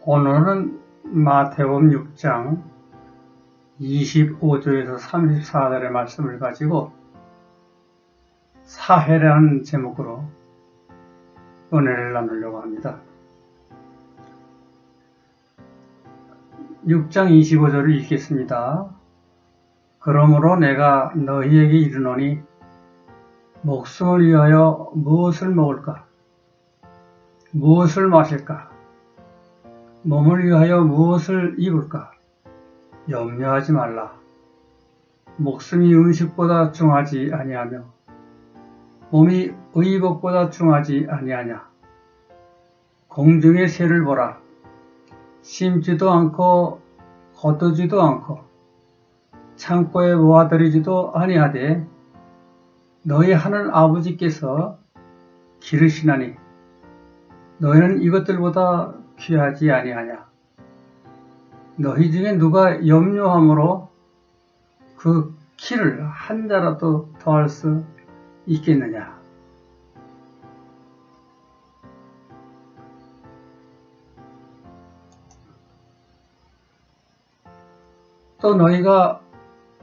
오늘은 마태복음 6장 25절에서 34절의 말씀을 가지고 사해라는 제목으로 은혜를 나누려고 합니다. 6장 25절을 읽겠습니다. 그러므로 내가 너희에게 이르노니 목숨을 위하여 무엇을 먹을까? 무엇을 마실까? 몸을 위하여 무엇을 입을까? 염려하지 말라. 목숨이 음식보다 중하지 아니하며 몸이 의복보다 중하지 아니하냐. 공중의 새를 보라. 심지도 않고 거두지도 않고 창고에 모아들이지도 아니하되 너희 하늘 아버지께서 기르시나니 너희는 이것들보다 귀하지 아니하냐. 너희 중에 누가 염려함으로 그 키를 한 자라도 더할 수 있겠느냐. 또 너희가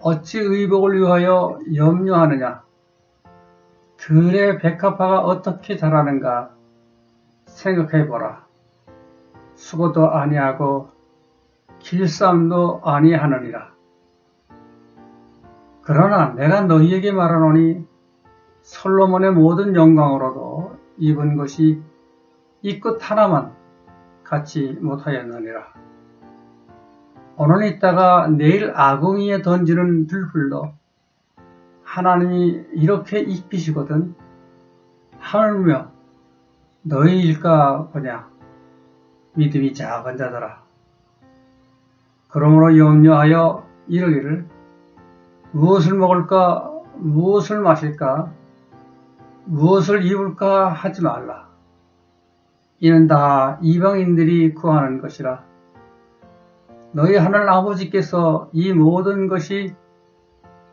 어찌 의복을 위하여 염려하느냐. 들의 백합화가 어떻게 자라는가 생각해보라. 수고도 아니하고 길쌈도 아니하느니라. 그러나 내가 너희에게 말하노니 솔로몬의 모든 영광으로도 입은 것이 이 끝 하나만 갖지 못하였느니라. 오늘 있다가 내일 아궁이에 던지는 들풀도 하나님이 이렇게 입히시거든 하물며 너희 일까 보냐. 믿음이 작은 자들아. 그러므로 염려하여 이르기를 무엇을 먹을까, 무엇을 마실까, 무엇을 입을까 하지 말라. 이는 다 이방인들이 구하는 것이라. 너희 하늘 아버지께서 이 모든 것이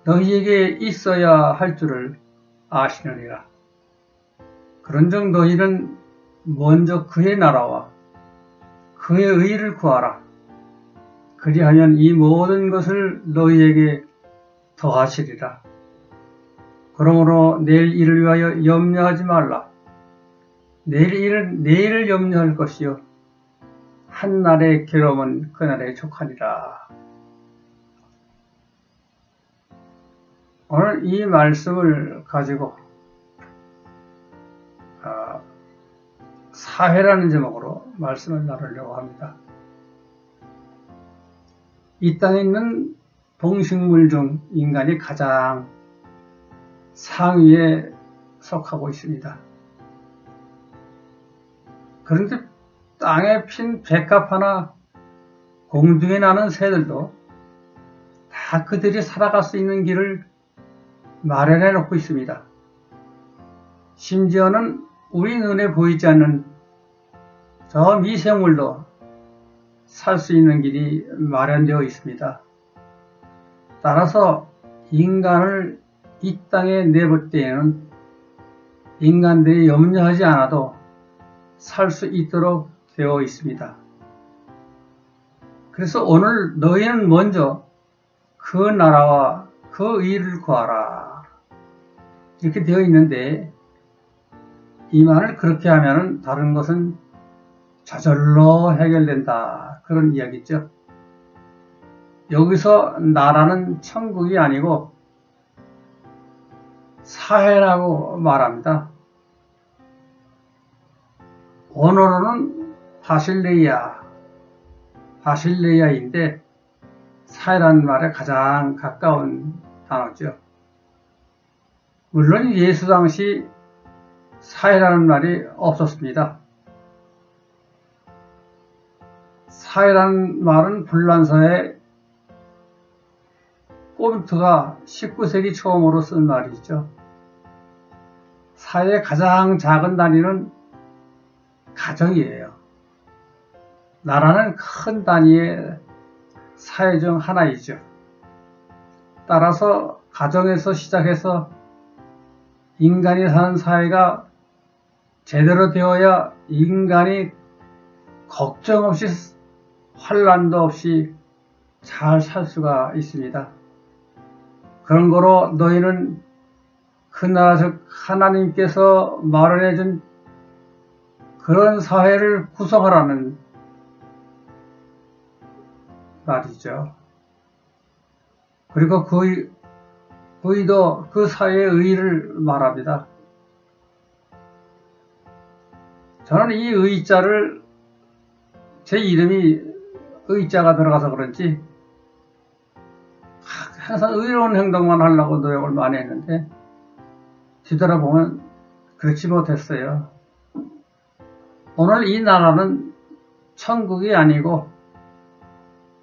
너희에게 있어야 할 줄을 아시느니라. 그런즉 너희는 먼저 그의 나라와 그의 의를 구하라. 그리하면 이 모든 것을 너희에게 더하시리라. 그러므로 내일 일을 위하여 염려하지 말라. 내일 일은 내일을 염려할 것이요 한 날의 괴로움은 그날에 족하니라. 오늘 이 말씀을 가지고 사해라는 제목으로 말씀을 나누려고 합니다. 이 땅에 있는 동식물 중 인간이 가장 상위에 속하고 있습니다. 그런데 땅에 핀 백합화나 공중에 나는 새들도 다 그들이 살아갈 수 있는 길을 마련해 놓고 있습니다. 심지어는 우리 눈에 보이지 않는 저 미생물도 살 수 있는 길이 마련되어 있습니다. 따라서 인간을 이 땅에 내볼 때에는 인간들이 염려하지 않아도 살 수 있도록 되어 있습니다. 그래서 오늘 너희는 먼저 그 나라와 그 의를 구하라. 이렇게 되어 있는데 이 말을 그렇게 하면 다른 것은 저절로 해결된다. 그런 이야기죠. 여기서 나라는 천국이 아니고 사해라고 말합니다. 원어로는 바실레이아인데 사해라는 말에 가장 가까운 단어죠. 물론 예수 당시 사해라는 말이 없었습니다. 사해라는 말은 불란서의 꼬르트가 19세기 처음으로 쓴 말이죠. 사회의 가장 작은 단위는 가정이에요. 나라는 큰 단위의 사회 중 하나이죠. 따라서 가정에서 시작해서 인간이 사는 사회가 제대로 되어야 인간이 걱정 없이 환난도 없이 잘 살 수가 있습니다. 그런 거로 너희는 그 나라 즉 하나님께서 마련해 준 그런 사회를 구성하라는 말이죠. 그리고 그 의도, 그 사회의 의를 말합니다. 저는 이 의자를 제 이름이 의자가 들어가서 그런지 항상 의로운 행동만 하려고 노력을 많이 했는데 뒤돌아보면 그렇지 못했어요. 오늘 이 나라는 천국이 아니고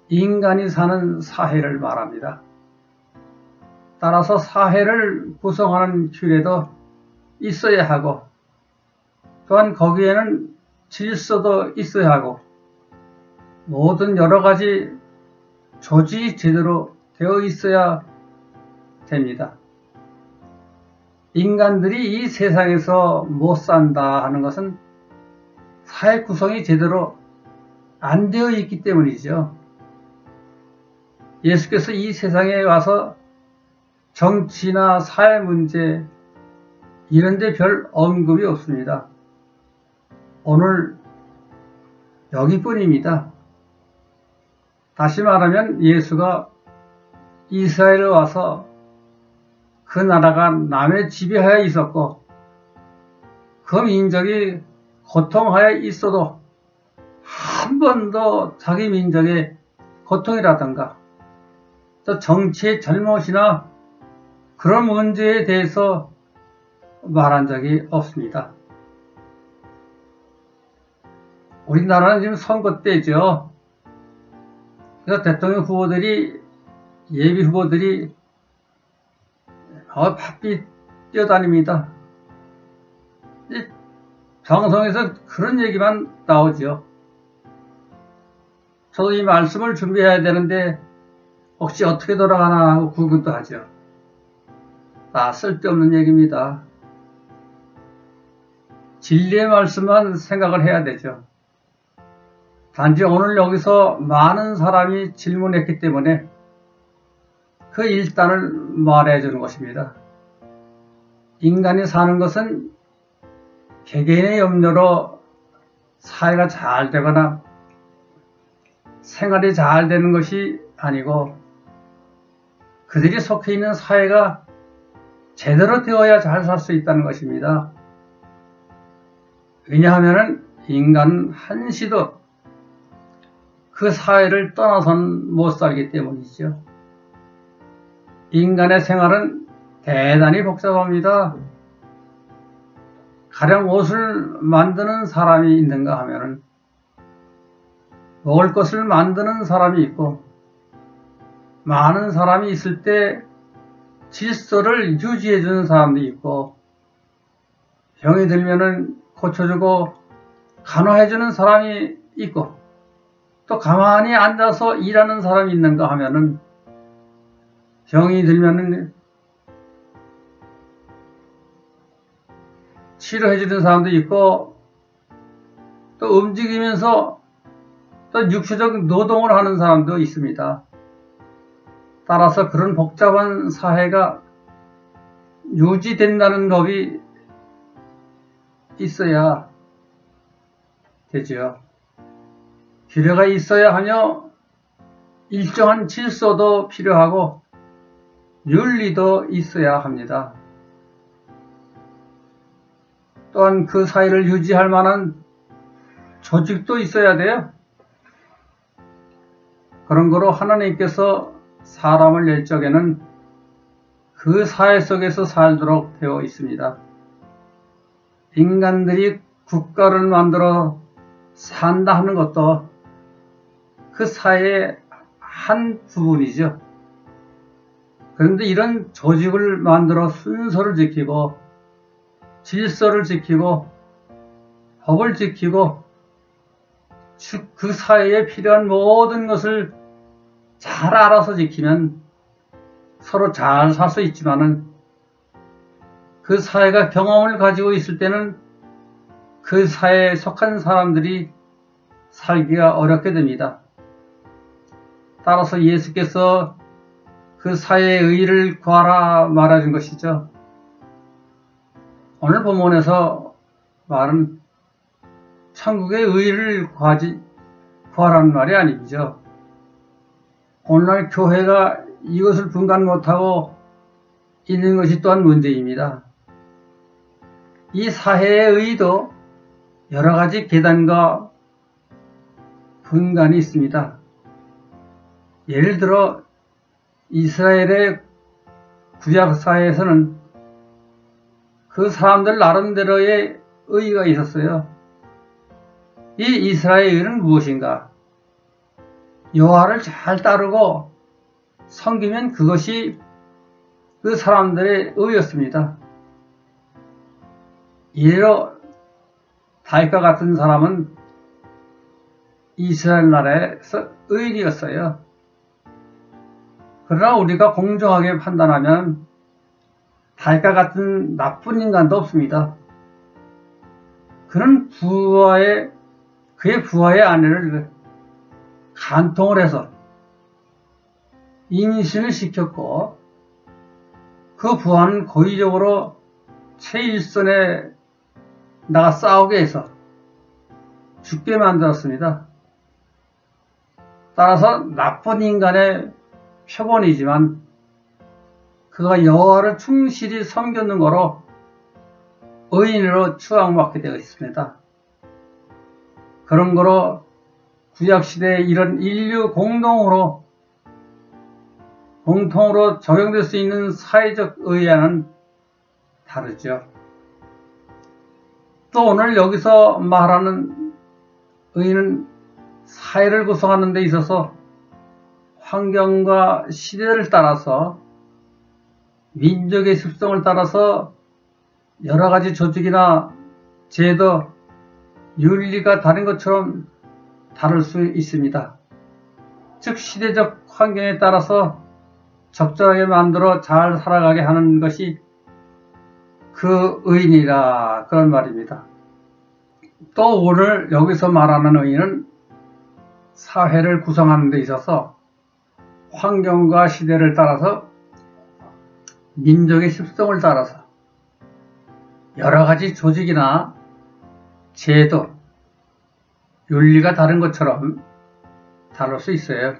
인간이 사는 사회를 말합니다. 따라서 사회를 구성하는 규례도 있어야 하고 또한 거기에는 질서도 있어야 하고 모든 여러 가지 조직이 제대로 되어 있어야 됩니다. 인간들이 이 세상에서 못 산다 하는 것은 사회 구성이 제대로 안 되어 있기 때문이죠. 예수께서 이 세상에 와서 정치나 사회 문제 이런 데 별 언급이 없습니다. 오늘 여기뿐입니다. 다시 말하면 예수가 이스라엘에 와서 그 나라가 남의 지배하에 있었고 그 민족이 고통하에 있어도 한 번도 자기 민족의 고통이라든가 또 정치의 잘못이나 그런 문제에 대해서 말한 적이 없습니다. 우리나라는 지금 선거 때죠. 그래서 대통령 후보들이 예비 후보들이 바삐 뛰어다닙니다. 방송에서 그런 얘기만 나오죠. 저도 이 말씀을 준비해야 되는데 혹시 어떻게 돌아가나 하고 구근도 하죠. 쓸데없는 얘기입니다. 진리의 말씀만 생각을 해야 되죠. 단지 오늘 여기서 많은 사람이 질문했기 때문에 그 일단을 말해 주는 것입니다. 인간이 사는 것은 개개인의 염려로 사회가 잘 되거나 생활이 잘 되는 것이 아니고 그들이 속해 있는 사회가 제대로 되어야 잘 살 수 있다는 것입니다. 왜냐하면 인간은 한시도 그 사회를 떠나서는 못 살기 때문이죠. 인간의 생활은 대단히 복잡합니다. 가령 옷을 만드는 사람이 있는가 하면은 먹을 것을 만드는 사람이 있고 많은 사람이 있을 때 질서를 유지해 주는 사람도 있고 병이 들면은 고쳐주고 간호해 주는 사람이 있고 또 가만히 앉아서 일하는 사람이 있는가 하면은 병이 들면은 치료해 주는 사람도 있고 또 움직이면서 또 육체적 노동을 하는 사람도 있습니다. 따라서 그런 복잡한 사회가 유지된다는 법이 있어야 되죠. 규례가 있어야 하며 일정한 질서도 필요하고 윤리도 있어야 합니다. 또한 그 사회를 유지할 만한 조직도 있어야 돼요. 그런 거로 하나님께서 사람을 낼 적에는 그 사회 속에서 살도록 되어 있습니다. 인간들이 국가를 만들어 산다 하는 것도 그 사회의 한 부분이죠. 그런데 이런 조직을 만들어 순서를 지키고 질서를 지키고 법을 지키고 그 사회에 필요한 모든 것을 잘 알아서 지키면 서로 잘 살 수 있지만은 그 사회가 경험을 가지고 있을 때는 그 사회에 속한 사람들이 살기가 어렵게 됩니다. 따라서 예수께서 그 사회의 의의를 구하라 말하신 것이죠. 오늘 본문에서 말은 천국의 의의를 구하라는 말이 아니죠. 오늘날 교회가 이것을 분간 못하고 있는 것이 또한 문제입니다. 이 사회의 의의도 여러 가지 계단과 분간이 있습니다. 예를 들어 이스라엘의 구약사회에서는 그 사람들 나름대로의 의의가 있었어요. 이 이스라엘의 의의는 무엇인가? 여호와를 잘 따르고 섬기면 그것이 그 사람들의 의의였습니다. 예로 다윗과 같은 사람은 이스라엘 나라에서 의인이었어요. 그러나 우리가 공정하게 판단하면 다윗과 같은 나쁜 인간도 없습니다. 그는 그의 부하의 아내를 간통을 해서 임신을 시켰고 그 부하는 고의적으로 최일선에 나가 싸우게 해서 죽게 만들었습니다. 따라서 나쁜 인간의 표본이지만 그가 여호와를 충실히 섬겼는 거로 의인으로 추앙받게 되어 있습니다. 그런 거로 구약시대에 이런 인류 공통으로 적용될 수 있는 사회적 의의와는 다르죠. 또 오늘 여기서 말하는 의의는 사회를 구성하는 데 있어서 환경과 시대를 따라서 민족의 습성을 따라서 여러 가지 조직이나 제도, 윤리가 다른 것처럼 다를 수 있습니다. 즉 시대적 환경에 따라서 적절하게 만들어 잘 살아가게 하는 것이 그 의인이라 그런 말입니다. 또 오늘 여기서 말하는 의인은 사회를 구성하는 데 있어서 환경과 시대를 따라서 민족의 습성을 따라서 여러 가지 조직이나 제도, 윤리가 다른 것처럼 다를 수 있어요.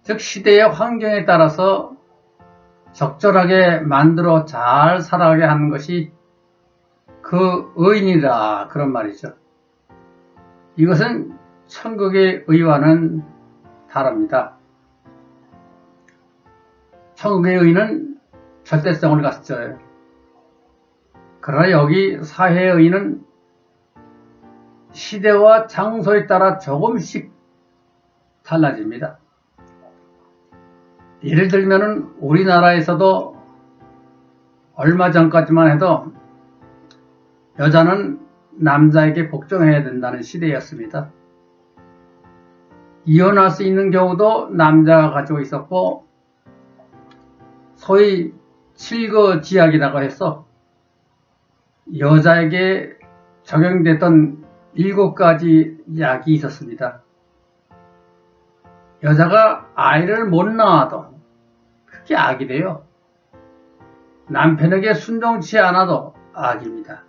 즉 시대의 환경에 따라서 적절하게 만들어 잘 살아가게 하는 것이 그 의인이라 그런 말이죠. 이것은 천국의 의와는 다릅니다. 천국의 의는 절대성을 갖죠. 그러나 여기 사회의 의는 시대와 장소에 따라 조금씩 달라집니다. 예를 들면 우리나라에서도 얼마 전까지만 해도 여자는 남자에게 복종해야 된다는 시대였습니다. 이혼할 수 있는 경우도 남자가 가지고 있었고 소위 칠거지약이라고 해서 여자에게 적용됐던 7가지 약이 있었습니다. 여자가 아이를 못 낳아도 그게 악이래요. 남편에게 순종치 않아도 악입니다.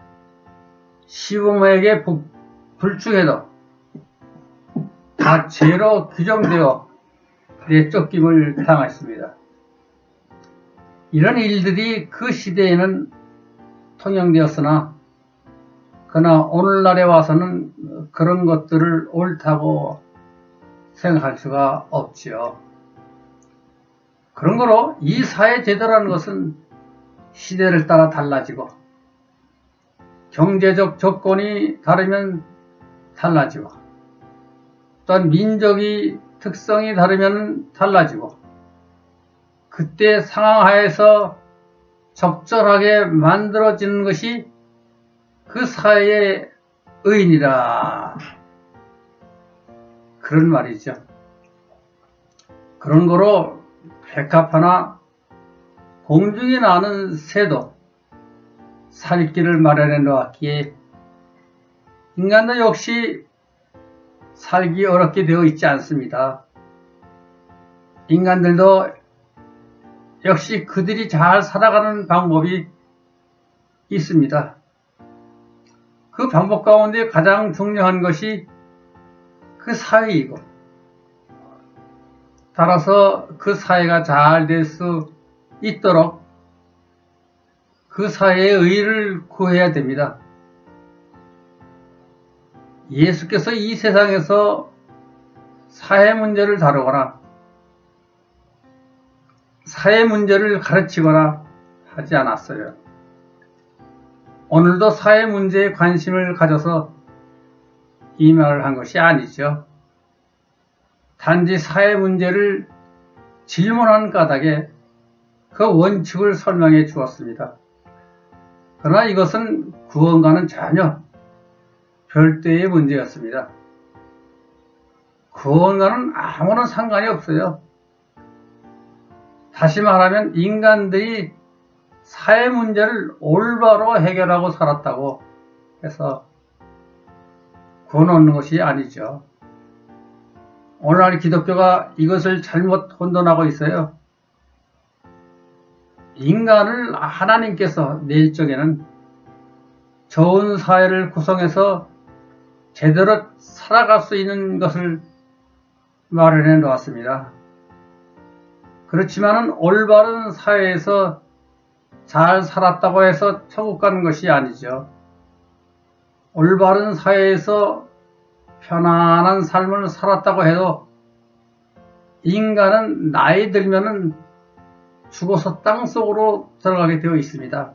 시부모에게 불충해도 다 죄로 규정되어 내쫓김을 당했습니다. 이런 일들이 그 시대에는 통용되었으나 그러나 오늘날에 와서는 그런 것들을 옳다고 생각할 수가 없지요. 그런 거로 이 사회 제도라는 것은 시대를 따라 달라지고 경제적 조건이 다르면 달라지고 또한 민족의 특성이 다르면 달라지고 그때 상황 하에서 적절하게 만들어지는 것이 그 사회의 의인이라 그런 말이죠. 그런 거로 백합화나 공중에 나는 새도 살 길을 마련해 놓았기에 인간도 역시 살기 어렵게 되어 있지 않습니다. 인간들도 역시 그들이 잘 살아가는 방법이 있습니다. 그 방법 가운데 가장 중요한 것이 그 사회이고, 따라서 그 사회가 잘 될 수 있도록 그 사회의 의를 구해야 됩니다. 예수께서 이 세상에서 사회 문제를 다루거나 사회 문제를 가르치거나 하지 않았어요. 오늘도 사회 문제에 관심을 가져서 이 말을 한 것이 아니죠. 단지 사회 문제를 질문한 까닭에 그 원칙을 설명해 주었습니다. 그러나 이것은 구원과는 전혀 별도의 문제였습니다. 구원과는 아무런 상관이 없어요. 다시 말하면 인간들이 사회 문제를 올바로 해결하고 살았다고 해서 구원 얻는 것이 아니죠. 오늘날 기독교가 이것을 잘못 혼돈하고 있어요. 인간을 하나님께서 내일 적에는 좋은 사회를 구성해서 제대로 살아갈 수 있는 것을 마련해 놓았습니다. 그렇지만은 올바른 사회에서 잘 살았다고 해서 천국 가는 것이 아니죠. 올바른 사회에서 편안한 삶을 살았다고 해도 인간은 나이 들면은 죽어서 땅속으로 들어가게 되어 있습니다.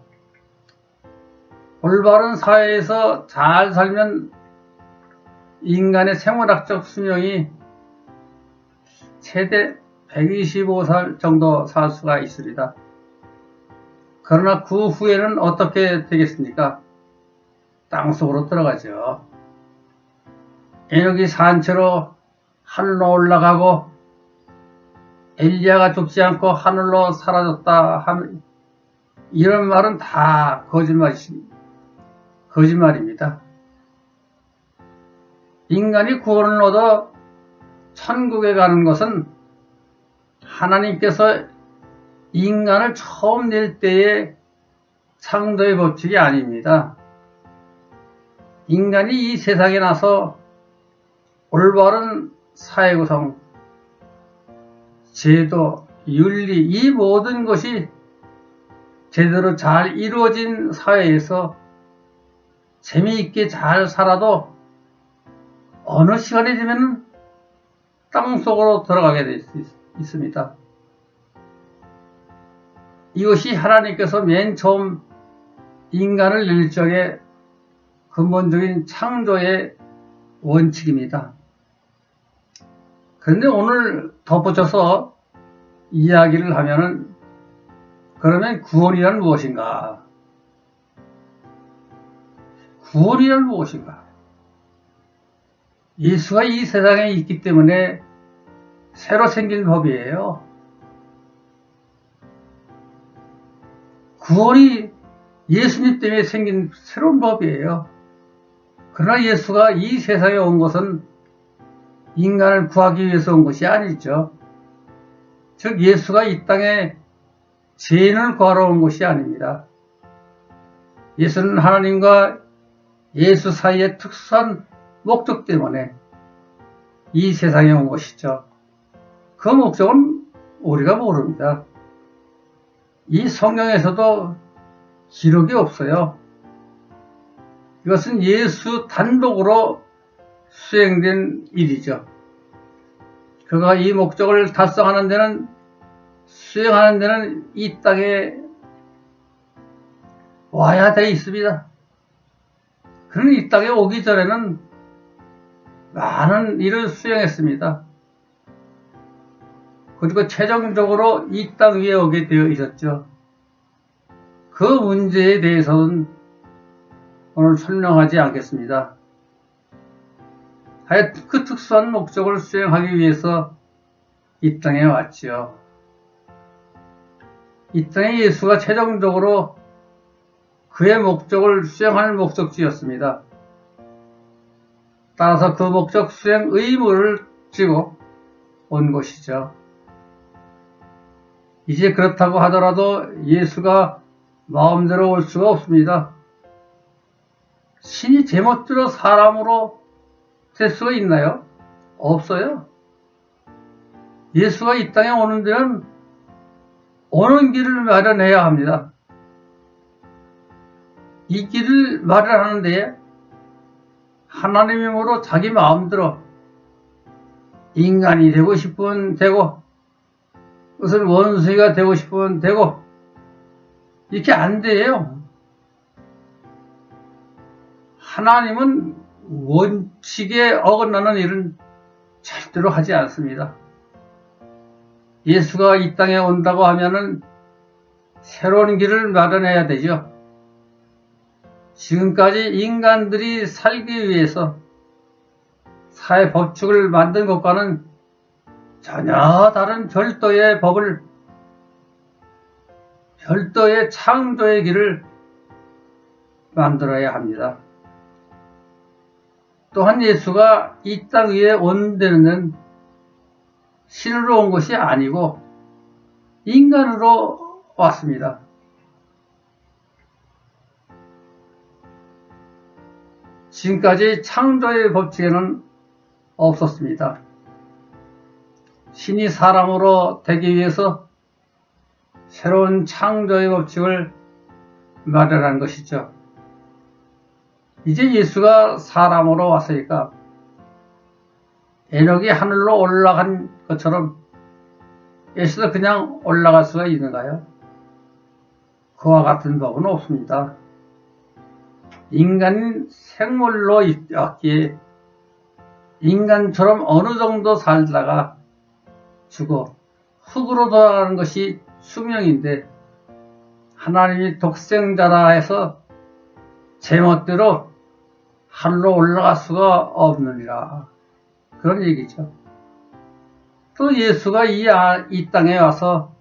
올바른 사회에서 잘 살면 인간의 생물학적 수명이 최대 125살 정도 살 수가 있습니다. 그러나 그 후에는 어떻게 되겠습니까? 땅속으로 들어가죠. 에녹이 산채로 하늘로 올라가고 엘리야가 죽지 않고 하늘로 사라졌다 하는 이런 말은 다 거짓말입니다. 인간이 구원을 얻어 천국에 가는 것은 하나님께서 인간을 처음 낼 때의 창조의 법칙이 아닙니다. 인간이 이 세상에 나서 올바른 사회 구성, 제도, 윤리 이 모든 것이 제대로 잘 이루어진 사회에서 재미있게 잘 살아도 어느 시간이 되면 땅속으로 들어가게 될 수 있습니다. 이것이 하나님께서 맨 처음 인간을 낼 적에 근본적인 창조의 원칙입니다. 그런데 오늘 덧붙여서 이야기를 하면은 그러면 구원이란 무엇인가? 구원이란 무엇인가? 예수가 이 세상에 있기 때문에 새로 생긴 법이에요. 구원이 예수님 때문에 생긴 새로운 법이에요. 그러나 예수가 이 세상에 온 것은 인간을 구하기 위해서 온 것이 아니죠. 즉 예수가 이 땅에 죄인을 구하러 온 것이 아닙니다. 예수는 하나님과 예수 사이의 특수한 목적 때문에 이 세상에 온 것이죠. 그 목적은 우리가 모릅니다. 이 성경에서도 기록이 없어요. 이것은 예수 단독으로 수행된 일이죠. 그가 이 목적을 달성하는 데는, 수행하는 데는 이 땅에 와야 돼 있습니다. 그는 이 땅에 오기 전에는 많은 일을 수행했습니다. 그리고 최종적으로 이 땅 위에 오게 되어 있었죠. 그 문제에 대해서는 오늘 설명하지 않겠습니다. 하여튼 그 특수한 목적을 수행하기 위해서 이 땅에 왔지요. 이 땅에 예수가 최종적으로 그의 목적을 수행할 목적지였습니다. 따라서 그 목적 수행 의무를 지고 온 것이죠. 이제 그렇다고 하더라도 예수가 마음대로 올 수가 없습니다. 신이 제멋대로 사람으로 될 수가 있나요? 없어요. 예수가 이 땅에 오는 데는 오는 길을 마련해야 합니다. 이 길을 마련하는 데에 하나님의 힘으로 자기 마음대로 인간이 되고 싶으면 되고, 무슨 원수가 되고 싶으면 되고, 이렇게 안 돼요. 하나님은 원칙에 어긋나는 일은 절대로 하지 않습니다. 예수가 이 땅에 온다고 하면은 새로운 길을 마련해야 되죠. 지금까지 인간들이 살기 위해서 사회 법칙을 만든 것과는 전혀 다른 별도의 법을, 별도의 창조의 길을 만들어야 합니다. 또한 예수가 이 땅 위에 온 데는 신으로 온 것이 아니고 인간으로 왔습니다. 지금까지 창조의 법칙에는 없었습니다. 신이 사람으로 되기 위해서 새로운 창조의 법칙을 마련한 것이죠. 이제 예수가 사람으로 왔으니까 에녹이 하늘로 올라간 것처럼 예수도 그냥 올라갈 수가 있는가요? 그와 같은 법은 없습니다. 인간은 생물로 왔기에 인간처럼 어느 정도 살다가 죽어 흙으로 돌아가는 것이 수명인데, 하나님이 독생자라 해서 제멋대로 하늘로 올라갈 수가 없느니라, 그런 얘기죠. 또 예수가 이 땅에 와서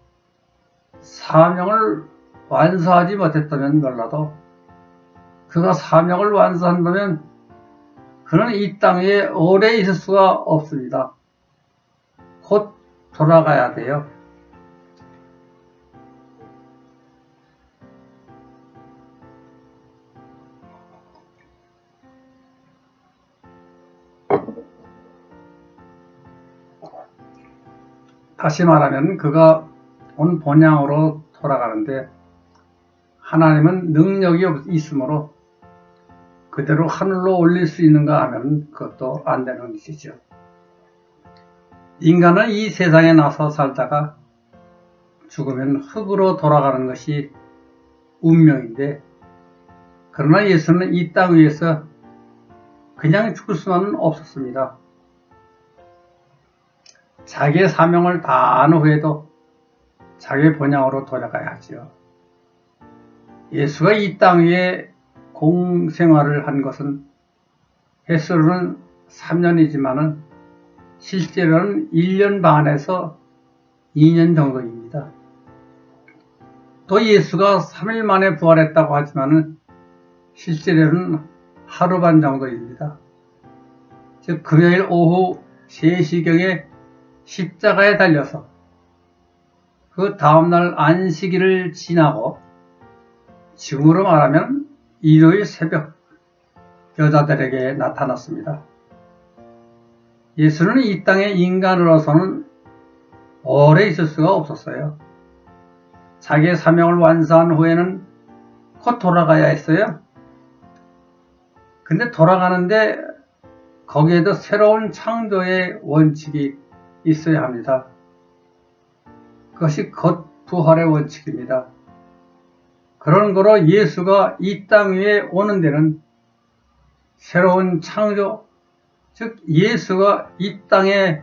사명을 완수하지 못했다면 몰라도, 그가 사명을 완수한다면 그는 이 땅에 오래 있을 수가 없습니다. 곧 돌아가야 돼요. 다시 말하면 그가 온 본향으로 돌아가는데, 하나님은 능력이 있으므로 그대로 하늘로 올릴 수 있는가 하면 그것도 안 되는 것이죠. 인간은 이 세상에 나서 살다가 죽으면 흙으로 돌아가는 것이 운명인데, 그러나 예수는 이 땅 위에서 그냥 죽을 수만은 없었습니다. 자기의 사명을 다한 후에도 자기의 본향으로 돌아가야 하죠. 예수가 이 땅 위에 공생활을 한 것은 횟수로는 3년이지만은 실제로는 1년 반에서 2년 정도입니다. 또 예수가 3일 만에 부활했다고 하지만은 실제로는 하루 반 정도입니다. 즉 금요일 오후 3시경에 십자가에 달려서 그 다음날 안식일을 지나고, 지금으로 말하면 일요일 새벽 여자들에게 나타났습니다. 예수는 이 땅에 인간으로서는 오래 있을 수가 없었어요. 자기의 사명을 완수한 후에는 곧 돌아가야 했어요. 근데 돌아가는데 거기에도 새로운 창조의 원칙이 있어야 합니다. 그것이 곧 부활의 원칙입니다. 그런 거로 예수가 이 땅 위에 오는 데는 새로운 창조, 즉 예수가 이 땅에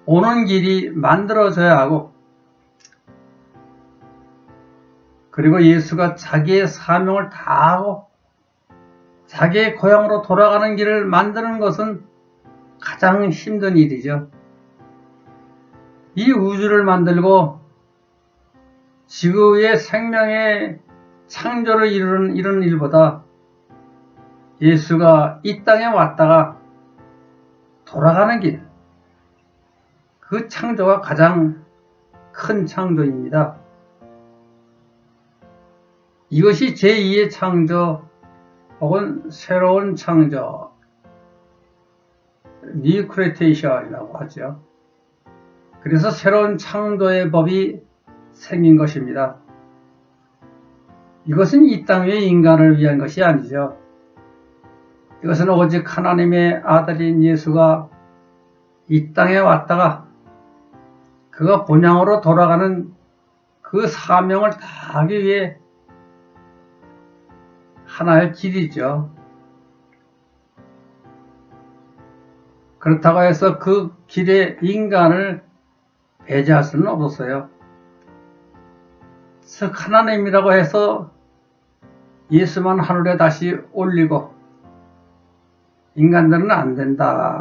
오는 길이 만들어져야 하고, 그리고 예수가 자기의 사명을 다하고 자기의 고향으로 돌아가는 길을 만드는 것은 가장 힘든 일이죠. 이 우주를 만들고 지구의 생명의 창조를 이루는 이런 일보다 예수가 이 땅에 왔다가 돌아가는 길, 그 창조가 가장 큰 창조입니다. 이것이 제2의 창조 혹은 새로운 창조, New Creation이라고 하죠. 그래서 새로운 창조의 법이 생긴 것입니다. 이것은 이 땅 위의 인간을 위한 것이 아니죠. 이것은 오직 하나님의 아들인 예수가 이 땅에 왔다가 그가 본향으로 돌아가는 그 사명을 다하기 위해 하나의 길이죠. 그렇다고 해서 그 길에 인간을 배제할 수는 없었어요. 즉 하나님이라고 해서 예수만 하늘에 다시 올리고 인간들은 안 된다.